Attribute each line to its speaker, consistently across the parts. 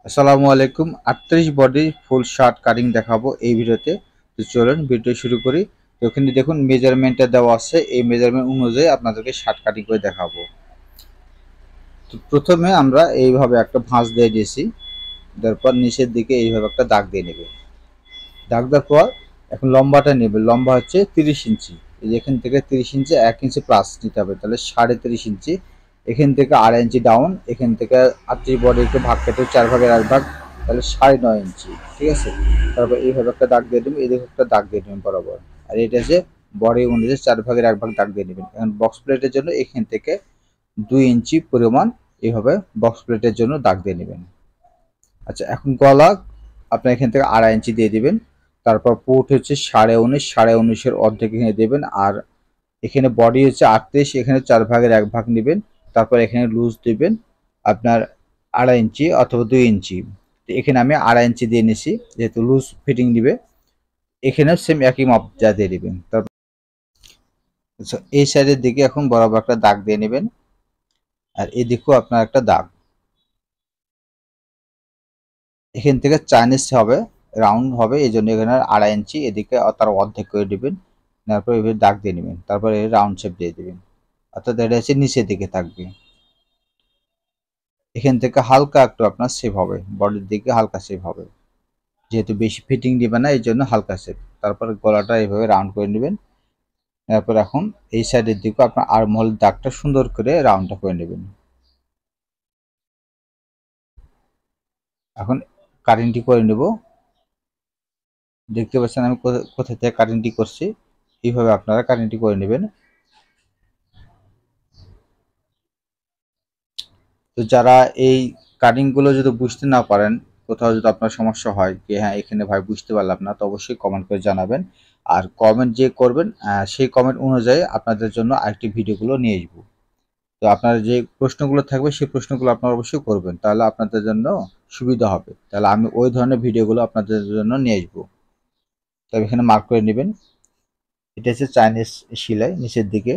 Speaker 1: আসসালামু আলাইকুম। 38 body full shirt cutting দেখাবো এই ভিডিওতে। তো চলুন ভিডিও শুরু করি। তো এখানে দেখুন মেজারমেন্টটা দেওয়া আছে, এই মেজারমেন্ট অনুযায়ী আপনাদেরকে শার্ট কাটিং করে দেখাবো। তো প্রথমে আমরা এইভাবে একটা ভাঁজ দিয়ে দিয়েছি, তারপর নিচের দিকে এইভাবে একটা দাগ দিয়ে নেবে। দাগ দেওয়ার পর এখন লম্বাটা নেবে, লম্বা হচ্ছে 30 ইঞ্চি। এই যে এখান থেকে 30 ইঞ্চি 1 ইঞ্চি প্লাস নিতে হবে, তাহলে 30.5 ইঞ্চি। এখান থেকে 2.5 ইঞ্চি ডাউন, এখান থেকে 38 বডি একটু ভাগ কেটে 4 ভাগের 1 ভাগ, তাহলে 9.5 ইঞ্চি। ঠিক আছে, তারপর এইভাবে একটা দাগ দিয়ে দেবেন, এদিকে একটা দাগ দিয়ে দেবেন বরাবর। আর এটা হচ্ছে বডি অনুযায়ী 4 ভাগের 1 ভাগ দাগ দিয়ে নেবেন। এখন বক্স প্লেটের জন্য এখান থেকে 2 ইঞ্চি পরিমাণ এইভাবে বক্স প্লেটের জন্য দাগ দিয়ে নেবেন। আচ্ছা, এখন গলা আপনি এখান থেকে 2.5 ইঞ্চি দিয়ে দিবেন। তারপর পুট হচ্ছে 19.5, 19.5-এর অর্ধেক এখানে দেবেন। আর এখানে বডি হচ্ছে 38, এখানে 4 ভাগের 1 ভাগ নেবেন। তারপর এখানে লুজ দিবেন আপনার 2.5 ইঞ্চি অথবা 2 ইঞ্চি। তো এখানে আমি 2.5 ইঞ্চি দিয়ে নিছি, যেহেতু লুজ ফিটিং দিবে। এখানে সেম একই মাপ যা দিয়ে দিবেন। তারপর এই সাইডের দিকে এখন বরাবর একটা দাগ দিয়ে নেবেন, আর এদিকেও আপনার একটা দাগ। এখান থেকে চাইনিজ হবে, রাউন্ড হবে, এই জন্য এখানে 2.5 ইঞ্চি এদিকে তার অর্ধেক করে দিবেন। তারপর এভাবে দাগ দিয়ে নেবেন, তারপর এই রাউন্ড শেপ দিয়ে দিবেন, অর্থাৎ এটা হচ্ছে নিচের দিকে থাকবে। এখান থেকে হালকা একটু আপনার শেপ হবে, বডির দিকে হালকা শেপ হবে, যেহেতু বেশি ফিটিং দিবে না এই জন্য হালকা শেপ। তারপর গলাটা এইভাবে রাউন্ড করে নেবেন। তারপর এখন এই সাইডের দিকে আপনার আর্মহোল দাগটা সুন্দর করে রাউন্ডটা করে নেবেন। এখন কাটিংটি করে নেব। দেখতে পাচ্ছেন আমি কোথা থেকে কাটিংটি করছি। এইভাবে আপনারা কাটিংটি করে নেবেন। তো যারা এই কাটিংগুলো যদি বুঝতে না পারেন, কোথাও যদি আপনার সমস্যা হয় যে হ্যাঁ এখানে ভাই বুঝতে পারলাম না, তো অবশ্যই কমেন্ট করে জানাবেন। আর কমেন্ট যে করবেন সেই কমেন্ট অনুযায়ী আপনাদের জন্য আরেকটি ভিডিওগুলো নিয়ে আসবো। তো আপনার যে প্রশ্নগুলো থাকবে সেই প্রশ্নগুলো আপনারা অবশ্যই করবেন, তাহলে আপনাদের জন্য সুবিধা হবে। তাহলে আমি ওই ধরনের ভিডিওগুলো আপনাদের জন্য নিয়ে আসবো। তবে এখানে মার্ক করে নেবেন। এটা হচ্ছে চাইনিজ সেলাই নিচের দিকে।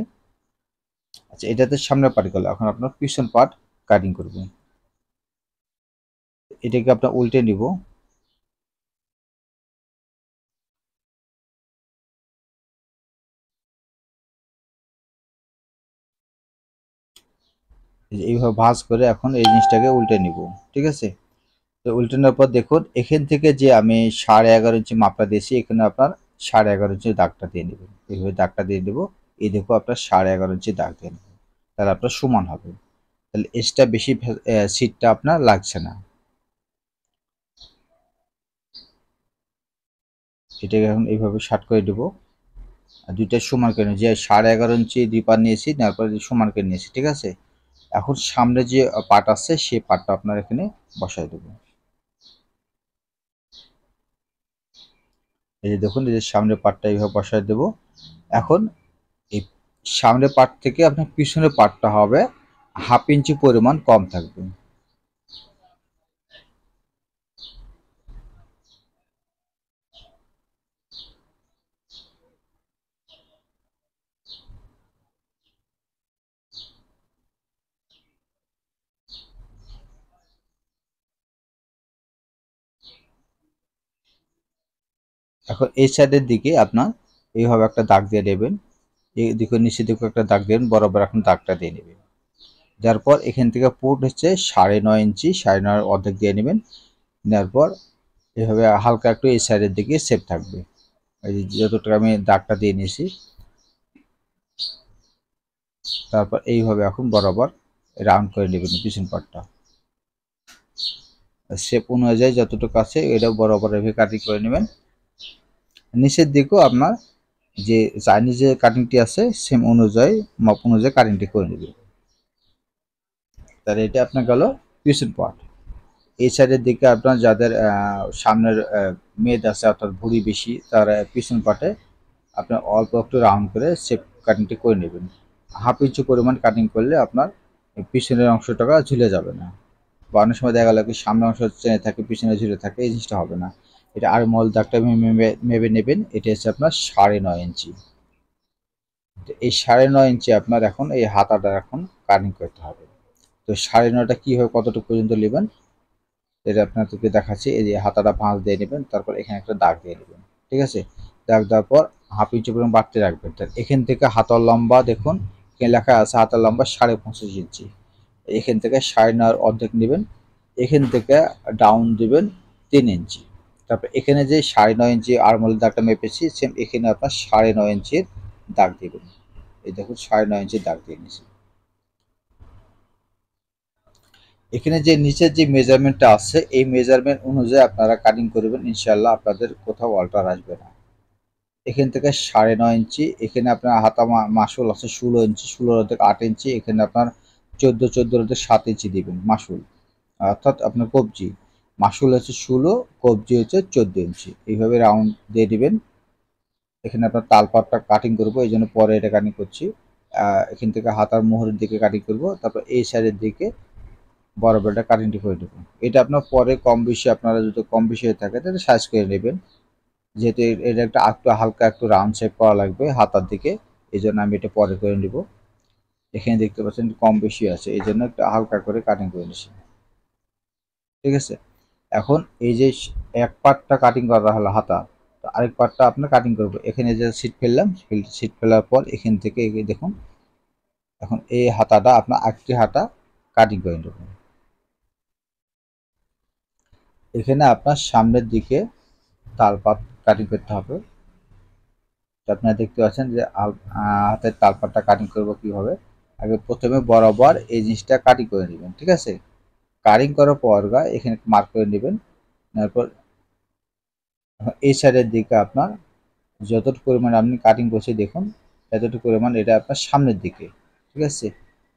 Speaker 1: আচ্ছা, এটাতে সামনের পার্ট গেল, এখন আপনার পিছন পার্ট কাটিং করবেন। এটাকে আপনার উল্টে নিব। এইভাবে ভাঁজ করে এখন এই জিনিসটাকে উল্টে নিব। ঠিক আছে, তো উল্টে নেওয়ার পর দেখুন এখান থেকে যে আমি 11.5 ইঞ্চি মাপটা দিয়েছি, এখানে আপনার 11.5 ইঞ্চি দাগটা দিয়ে নেবেন। এইভাবে দাগটা দিয়ে দেবো। এই দেখো আপনার 11.5 ইঞ্চি দাগ দিয়ে নেবেন, তাহলে আপনার সমান হবে। তাহলে এক্সট্রা বেশি সিটটা আপনার লাগছে না। এটাকে এখন এইভাবে শার্ট করে দেবো। আর দুইটা সমান করে যে 11.5 ইঞ্চি দুই পার নিয়েছি, নেওয়ার পর সমান করে নিয়েছি। ঠিক আছে, এখন সামনে যে পার্ট আছে সেই পার্টটা আপনার এখানে বসাই দেবো। এই যে দেখুন, এই যে সামনের পার্টটা এইভাবে বসায় দেব। এখন এই সামনের পার্ট থেকে আপনার পিছনের পার্টটা হবে 1/2 ইঞ্চি পরিমাণ কম থাকবে। এখন এই সাইডের দিকে আপনার এইভাবে একটা দাগ দিয়ে দেবেন। এই দিকে নিচের দিকে একটা দাগ দেবেন, বরাবর এখন দাগটা দিয়ে নেবেন। দেওয়ার পর এখান থেকে পুট হচ্ছে 9.5 ইঞ্চি, 9.5 অর্ধেক দিয়ে নেবেন। নেওয়ার পর এভাবে হালকা একটু এই সাইডের দিকে সেপ থাকবে। এই যে যতটুকু আমি দাগটা দিয়ে নিয়েছি, তারপর এইভাবে এখন বরাবর রাউন্ড করে নেবেন পিছন পাটটা। শেপ অনুযায়ী যতটুকু আছে এটা বরাবর এভাবে কাটিং করে নেবেন। নিচের দিকেও আপনার যে চাইনিজ যে কাটিংটি আছে সেম অনুযায়ী মাপ অনুযায়ী কাটিংটি করে নেবেন। তাহলে এটা আপনার গেল পিছন পার্ট। এই সাইডের দিকে আপনার যাদের সামনের মেদ আছে অর্থাৎ ভুঁড়ি বেশি, তারা পিছন পার্টে আপনার অল্প একটু রাউন্ড করে শেপ কাটিংটি করে নেবেন। 1/2 ইঞ্চি পরিমাণ কাটিং করলে আপনার পিছনের অংশটা ঝুলে যাবে না। বা অনেক সময় দেখা গেল কি সামনের অংশ চেনে থাকে পিছনে ঝুলে থাকে, এই জিনিসটা হবে না। এটা আর মল দাগটা মেপে নেবেন। এটা হচ্ছে আপনার 9.5 ইঞ্চি। তো এই 9.5 ইঞ্চি আপনার এখন এই হাতাটা এখন কাটিং করতে হবে। তো 9.5টা কীভাবে কতটুকু পর্যন্ত নেবেন এটা আপনাদেরকে দেখাচ্ছি। এই যে হাতাটা ভাঁজ দিয়ে নেবেন, তারপর এখানে একটা দাগ দিয়ে নেবেন, ঠিক আছে। দাগ দেওয়ার পর হাফ ইঞ্চি পরিমাণ বাড়তে রাখবেন। তার এখান থেকে হাতার লম্বা দেখুন এখানে লেখা আছে হাতার লম্বা 25.5 ইঞ্চি। এখান থেকে 9.5 অর্ধেক নেবেন, এখান থেকে ডাউন দিবেন 3 ইঞ্চি। তারপর এখানে যে 9.5 ইঞ্চি আরমোলের দাগটা মেপেছি, সেম এখানে আপনার 9.5 ইঞ্চির দাগ দিবেন। এই দেখুন 9.5 ইঞ্চির দাগ দিয়ে নিয়েছি। এখানে যে নিচের যে মেজারমেন্টটা আছে, এই মেজারমেন্ট অনুযায়ী আপনারা কাটিং করবেন, ইনশাল্লাহ আপনাদের কোথাও অল্টার আসবে না। এখান থেকে 9.5 ইঞ্চি, এখানে আপনার হাতা মাসুল আছে 16 ইঞ্চি, 16 থেকে 8 ইঞ্চি, এখানে আপনার 14 থেকে 7 ইঞ্চি দিবেন মাসুল, অর্থাৎ আপনার কবজি মাসুল হচ্ছে 16, কবজি হচ্ছে 14 ইঞ্চি, এইভাবে রাউন্ড দিয়ে দিবেন। এখানে আপনার তালপাটটা কাটিং করব, এই জন্য পরে এটা কাটিং করছি। এখান থেকে হাতার মোহরের দিকে কাটিং করব, তারপর এই সাইডের দিকে বরাবরটা কাটিংটি করে দেবো। এটা আপনার পরে কম বেশি, আপনারা যদি কম বেশি হয়ে থাকে তাহলে সাইজ করে নেবেন, যেহেতু এটা একটা একটু হালকা একটু রাউন্ড শেপ করা লাগবে হাতার দিকে, এই জন্য আমি এটা পরে করে নিব। এখানে দেখতে পাচ্ছেন কম বেশি আছে, এই জন্য একটু হালকা করে কাটিং করে নিচ্ছি, ঠিক আছে। এখন এই যে এক পার্টটা কাটিং করা হলো হাতা, তো আরেক পার্টটা আপনার কাটিং করবো। এখানে যে সিট ফেললাম, সিট ফেলার পর এখান থেকে দেখুন এখন এই হাতাটা আপনার একটি হাতা কাটিং করে নেব। এখানে আপনার সামনের দিকে তালপাত কাটিং করতে হবে। আপনারা দেখতে পাচ্ছেন যে হাতের তালপাতটা কাটিং করব কিভাবে। আগে প্রথমে বরাবর এই জিনিসটা কাটিং করে নেবেন, ঠিক আছে। কাটিং করার পর এখানে মার্ক করে নেবেন, তারপর এই সাইডের দিকে আপনার যতটুকু পরিমাণ আপনি কাটিং করছে দেখুন, এতটুকু পরিমাণ এটা আপনার সামনের দিকে, ঠিক আছে,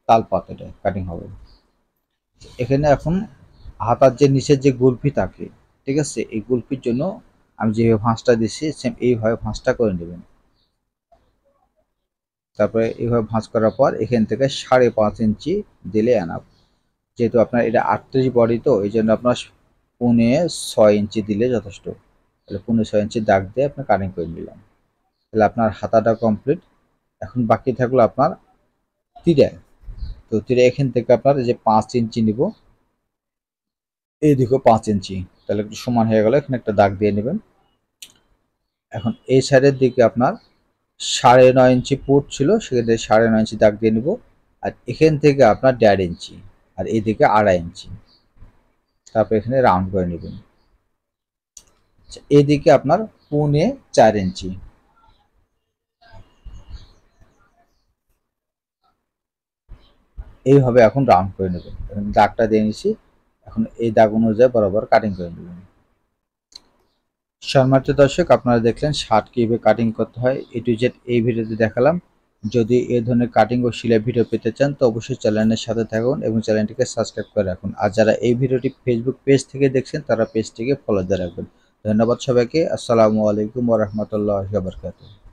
Speaker 1: তালপাত এটা কাটিং হবে। এখানে এখন হাতার যে নিচের যে গুলফি থাকে, ঠিক আছে, এই গুলফির জন্য আমি যেভাবে ভাঁজটা দিচ্ছি সেম এইভাবে ভাঁজটা করে নেবেন। তারপরে এইভাবে ভাঁজ করার পর এখান থেকে 5.5 ইঞ্চি দিলে এনাফ। যেহেতু আপনার এটা 38 বডি, তো এই জন্য আপনার 6.25 ইঞ্চি দিলে যথেষ্ট। তাহলে 6.25 ইঞ্চি দাগ দিয়ে আপনার কাটিং করে নিলাম। তাহলে আপনার হাতাটা কমপ্লিট। এখন বাকি থাকলো আপনার তীরা। তো তীরা এখান থেকে আপনার যে 5 ইঞ্চি নিব, এইদিকেও 5 ইঞ্চি, তাহলে একটু সমান হয়ে গেল। এখানে একটা দাগ দিয়ে নেবেন। এখন এই সাইডের দিকে আপনার 9.5 ইঞ্চি পুট ছিল, সেক্ষেত্রে 9.5 ইঞ্চি দাগ দিয়ে নেব। আর এখান থেকে আপনার 1.5 ইঞ্চি, আর এইদিকে 2.5 ইঞ্চি, তারপর এখানে রাউন্ড করে নেবেন। এইদিকে আপনার 4.25 ইঞ্চি। এইভাবে এখন রাউন্ড করে নেবেন। দাগটা দিয়ে নিচ্ছি, এখন এই দাগ অনুযায়ী বরাবর কাটিং করে নেবেন। সম্মানিত দর্শক, আপনারা দেখলেন শার্ট কিভাবে কাটিং করতে হয় A to Z এই ভিডিওতে দেখালাম। যদি এই ধরনের কাটিং ও সেলাই ভিডিও পেতে চান তো অবশ্যই চ্যানেলের সাথে থাকুন এবং চ্যানেলটিকে সাবস্ক্রাইব করে রাখুন। আর যারা এই ভিডিওটি ফেসবুক পেজ থেকে দেখছেন তারা পেজটিকে ফলো দিয়ে রাখবেন। ধন্যবাদ সবাইকে। আসসালামু আলাইকুম ওয়া রাহমাতুল্লাহি ওয়া বারাকাতুহু।